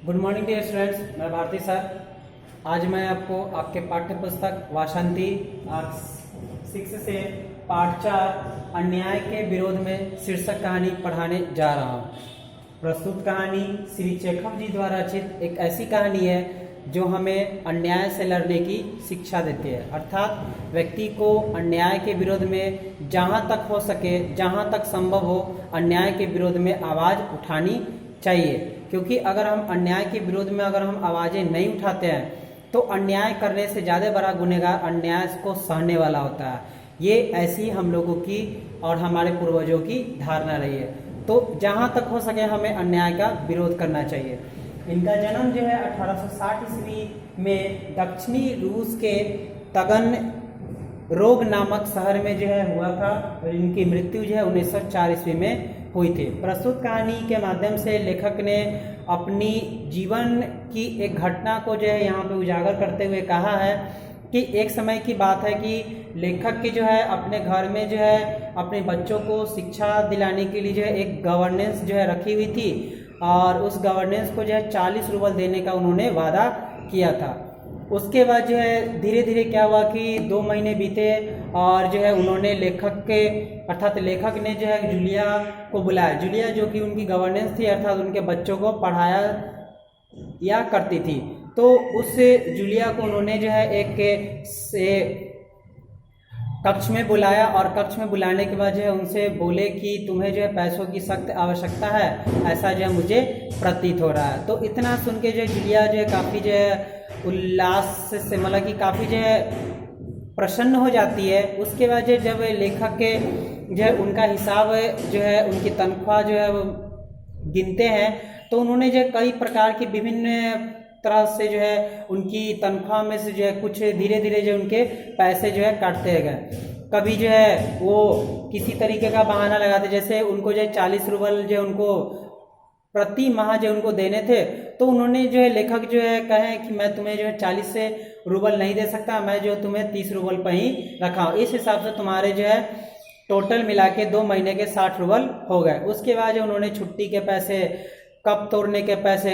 Good morning dear students, मैं Bharti sir. आज मैं आपको आपके पाठ्य पुस्तक वासंती 6 से पाठ 4 अन्याय के विरोध में शीर्षक कहानी पढ़ाने जा रहा हूँ। प्रस्तुत कहानी श्री चेखव जी द्वारा रचित एक ऐसी कहानी है जो हमें अन्याय से लड़ने की शिक्षा देती है। अर्थात व्यक्ति को अन्याय के विरोध में जहाँ तक हो सके, जहाँ तक संभव हो, अन्याय के विरोध में आवाज़ उठानी चाहिए। क्योंकि अगर हम अन्याय के विरोध में अगर हम आवाज़ें नहीं उठाते हैं तो अन्याय करने से ज़्यादा बड़ा गुनहगार अन्याय को सहने वाला होता है। ये ऐसी हम लोगों की और हमारे पूर्वजों की धारणा रही है। तो जहाँ तक हो सके हमें अन्याय का विरोध करना चाहिए। इनका जन्म जो है 1860 ईस्वी में दक्षिणी रूस के तगन रोग नामक शहर में जो है हुआ था और इनकी मृत्यु जो है 1904 ईस्वी में हुई थी। प्रस्तुत कहानी के माध्यम से लेखक ने अपनी जीवन की एक घटना को जो है यहाँ पे उजागर करते हुए कहा है कि एक समय की बात है कि लेखक की जो है अपने घर में जो है अपने बच्चों को शिक्षा दिलाने के लिए जो है एक गवर्नेंस जो है रखी हुई थी और उस गवर्नेंस को जो है 40 रूबल देने का उन्होंने वादा किया था। उसके बाद जो है धीरे धीरे क्या हुआ कि 2 महीने बीते और जो है उन्होंने लेखक के अर्थात लेखक ने जो है जूलिया को बुलाया। जूलिया जो कि उनकी गवर्नेंस थी अर्थात उनके बच्चों को पढ़ाया या करती थी। तो उस जूलिया को उन्होंने जो है एक कक्ष में बुलाया और कक्ष में बुलाने के बाद जो है उनसे बोले कि तुम्हें जो है पैसों की सख्त आवश्यकता है, ऐसा जो है मुझे प्रतीत हो रहा है। तो इतना सुन के जो है जूलिया जो है काफ़ी जो है उल्लास से मतलब कि काफ़ी जो है प्रसन्न हो जाती है। उसके बाद जो जब लेखक के जो है उनका हिसाब जो है उनकी तनख्वाह जो है गिनते हैं तो उन्होंने जो कई प्रकार की विभिन्न तरह से जो है उनकी तनख्वाह में से जो है कुछ धीरे धीरे जो उनके पैसे जो है काटते गए। कभी जो है वो किसी तरीके का बहाना लगाते, जैसे उनको जो है 40 रूबल जो उनको प्रति माह जो उनको देने थे तो उन्होंने जो है लेखक जो है कहे कि मैं तुम्हें जो है 40 से रूबल नहीं दे सकता, मैं जो तुम्हें 30 रूबल पर ही रखा हूँ। इस हिसाब से तुम्हारे जो है टोटल मिला के 2 महीने के 60 रूबल हो गए। उसके बाद जो उन्होंने छुट्टी के पैसे, कप तोड़ने के पैसे,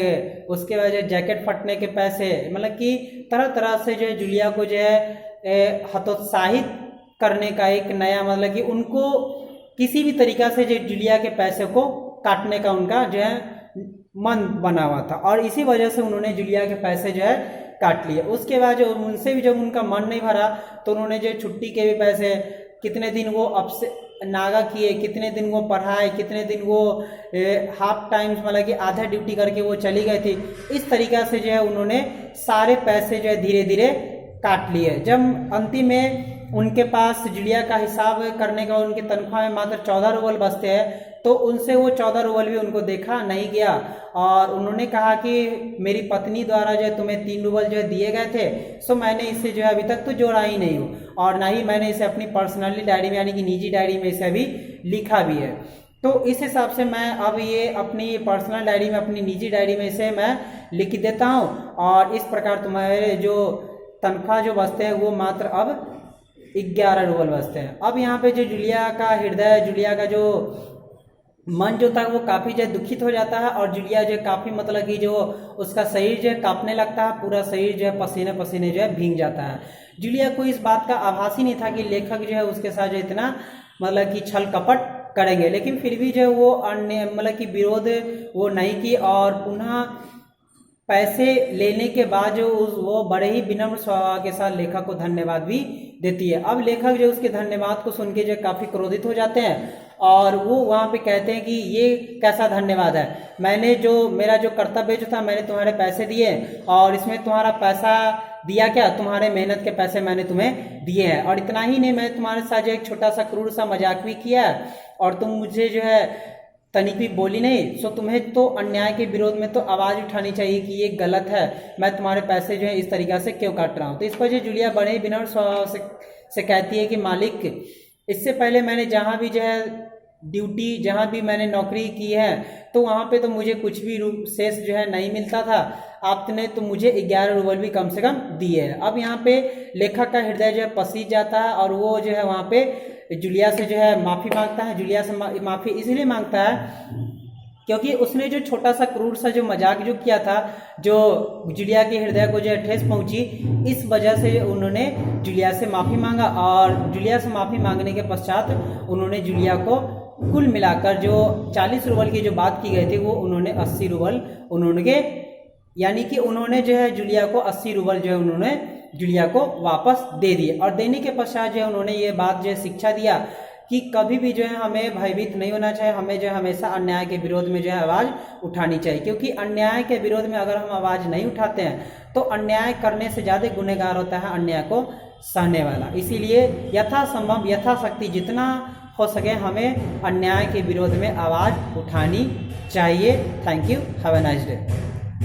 उसके बाद जो जैकेट फटने के पैसे, मतलब कि तरह तरह से जो है जूलिया को जो है हतोत्साहित करने का एक नया मतलब कि उनको किसी भी तरीका से जो जूलिया के पैसे को काटने का उनका जो है मन बना हुआ था और इसी वजह से उन्होंने जूलिया के पैसे जो है काट लिए। उसके बाद जो उनसे भी जब उनका मन नहीं भरा तो उन्होंने जो छुट्टी के भी पैसे, कितने दिन वो अब से नागा किए, कितने दिन वो पढ़ाए, कितने दिन वो हाफ टाइम मतलब कि आधा ड्यूटी करके वो चली गई थी। इस तरीक़ा से जो है उन्होंने सारे पैसे जो है धीरे धीरे काट लिए। जब अंतिम में उनके पास जूलिया का हिसाब करने का उनकी तनख्वाह में मात्र 14 रूबल बचते हैं तो उनसे वो 14 रूबल भी उनको देखा नहीं गया और उन्होंने कहा कि मेरी पत्नी द्वारा जो है तुम्हें 3 रूबल जो है दिए गए थे, सो मैंने इसे जो है अभी तक तो जोड़ा ही नहीं हूँ और ना ही मैंने इसे अपनी पर्सनली डायरी में यानी कि निजी डायरी में इसे अभी लिखा भी है। तो इस हिसाब से मैं अब ये अपनी पर्सनल डायरी में, अपनी निजी डायरी में इसे मैं लिख देता हूँ और इस प्रकार तुम्हारे जो तनख्वाह जो बचते हैं वो मात्र अब 11 रूबल बचते हैं। अब यहाँ पे जो जूलिया का हृदय, जूलिया का जो मन जो था वो काफ़ी जो दुखित हो जाता है और जूलिया जो काफ़ी मतलब कि जो उसका शरीर जो है कांपने लगता है, पूरा शरीर जो है पसीने पसीने जो है भीग जाता है। जूलिया को इस बात का आभास ही नहीं था कि लेखक जो है उसके साथ जो इतना मतलब कि छल कपट करेंगे, लेकिन फिर भी जो है वो अन्य मतलब कि विरोध वो नहीं की और पुनः पैसे लेने के बाद जो वो बड़े ही विनम्र स्वभाव के साथ लेखक को धन्यवाद भी देती है। अब लेखक जो उसके धन्यवाद को सुन के जो काफ़ी क्रोधित हो जाते हैं और वो वहाँ पे कहते हैं कि ये कैसा धन्यवाद है, मैंने जो मेरा जो कर्तव्य जो था मैंने तुम्हारे पैसे दिए और इसमें तुम्हारा पैसा दिया क्या, तुम्हारे मेहनत के पैसे मैंने तुम्हें दिए हैं और इतना ही नहीं, मैं तुम्हारे साथ जो एक छोटा सा क्रूर सा मजाक भी किया और तुम मुझे जो है तनिक भी बोली नहीं। सो तुम्हें तो अन्याय के विरोध में तो आवाज़ उठानी चाहिए कि ये गलत है, मैं तुम्हारे पैसे जो है इस तरीक़ा से क्यों काट रहा हूँ। तो इस पर जो जूलिया बड़े ही विनम्र स्वभाव से कहती है कि मालिक, इससे पहले मैंने जहाँ भी जो है ड्यूटी, जहाँ भी मैंने नौकरी की है तो वहाँ पे तो मुझे कुछ भी शेष जो है नहीं मिलता था, आपने तो मुझे 11 रूबल भी कम से कम दिए हैं। अब यहाँ पे लेखक का हृदय जो है पसीज जाता है और वो जो है वहाँ पे जूलिया से जो है माफ़ी मांगता है। जूलिया से माफ़ी इसलिए मांगता है क्योंकि उसने जो छोटा सा क्रूर सा जो मजाक जो किया था, जो जूलिया के हृदय को जो ठेस पहुंची, इस वजह से उन्होंने जूलिया से माफ़ी मांगा। और जूलिया से माफ़ी मांगने के पश्चात उन्होंने जूलिया को कुल मिलाकर जो 40 रूबल की जो बात की गई थी वो उन्होंने 80 रूबल उन्होंने, यानी कि उन्होंने जो है जूलिया को 80 रूबल जो है उन्होंने जूलिया को वापस दे दिए। और देने के पश्चात जो है उन्होंने ये बात जो है शिक्षा दिया कि कभी भी जो है हमें भयभीत नहीं होना चाहिए, हमें जो है हमेशा अन्याय के विरोध में जो है आवाज़ उठानी चाहिए, क्योंकि अन्याय के विरोध में अगर हम आवाज़ नहीं उठाते हैं तो अन्याय करने से ज़्यादा गुनहगार होता है अन्याय को सहने वाला। इसीलिए यथासंभव यथाशक्ति जितना हो सके हमें अन्याय के विरोध में आवाज़ उठानी चाहिए। Thank you, have a nice day.